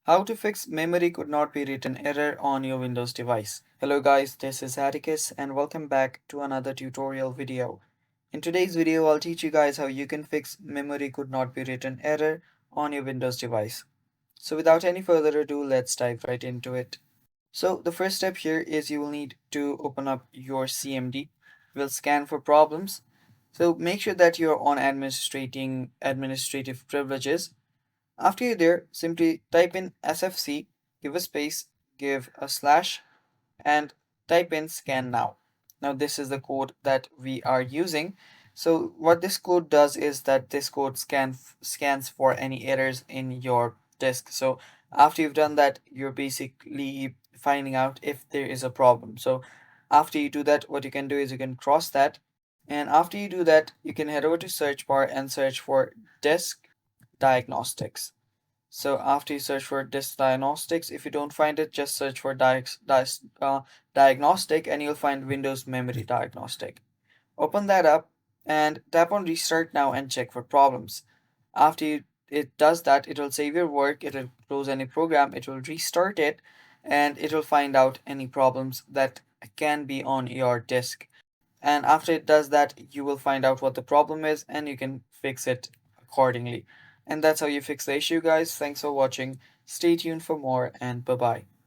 How to fix memory could not be written error on your Windows device. Hello guys, this is Atticus and welcome back to another tutorial video. In today's video, I'll teach you guys how you can fix memory could not be written error on your Windows device. So without any further ado, let's dive right into it. So the first step here is you will need to open up your CMD. We'll scan for problems. So make sure that you're on administrating administrative privileges. After you're there, simply type in SFC, give a space, give a slash, and type in scan now. Now this is the code that we are using. So what this code does is that this code scans for any errors in your disk. So after you've done that, you're basically finding out if there is a problem. So after you do that, what you can do is you can cross that. And after you do that, you can head over to search bar and search for disk diagnostics. So after you search for disk diagnostics, if you don't find it, just search for diagnostic and you'll find Windows memory diagnostic. Open that up and tap on restart now and check for problems. After it does that, it will save your work, it will close any program, it will restart it, and it will find out any problems that can be on your disk. And after it does that, you will find out what the problem is and you can fix it accordingly. And that's how you fix the issue, guys. Thanks for watching. Stay tuned for more, and bye bye.